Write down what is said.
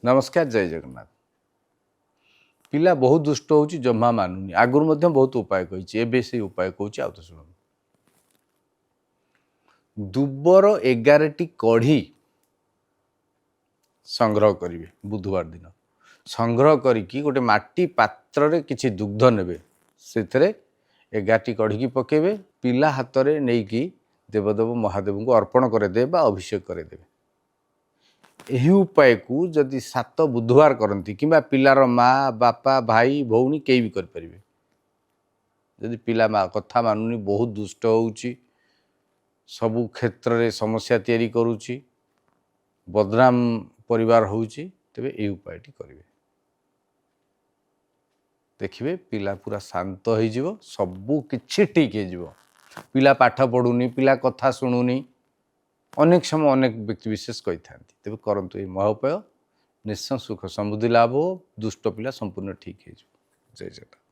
नमस्कार जय जगन्नाथ। पिला बहुत दुष्ट हो जमा मानुनी आगुरी बहुत उपाय कही से उपाय कहूँ आउ तो शुण दुबर 11टी कढ़ी संग्रह करेंगे बुधवार दिन संग्रह करके गोटे माटी पात्र रे किछि दुग्ध नेबे से 11टी कढ़ी की पकेबे पिला हाथ में नहीं देवदेव महादेव को अर्पण करदे बा अभिषेक करदे। यही उपाय को जदि 7 बुधवार करती कि पिलार माँ बापा भाई भौणी कई भी करें जदि पिला माँ कथा मानुनी बहुत दुष्ट होउची सबु क्षेत्र में समस्या तैयारी करुची बदनाम परिवार होउची तेबे यही उपायटी करेंगे देखिए पिला पूरा शांत हो सबू किछि ठीक हो पिला पाठ पढ़ुनी पिला कथा शुणुनी अनेक समय अनेक व्यक्ति विशेष कही था तेज करंतु ये महोपाय निश्चय सुख समृद्धि लाभ हो दुष्ट पिला संपूर्ण ठीक हो। जय जगन्नाथ।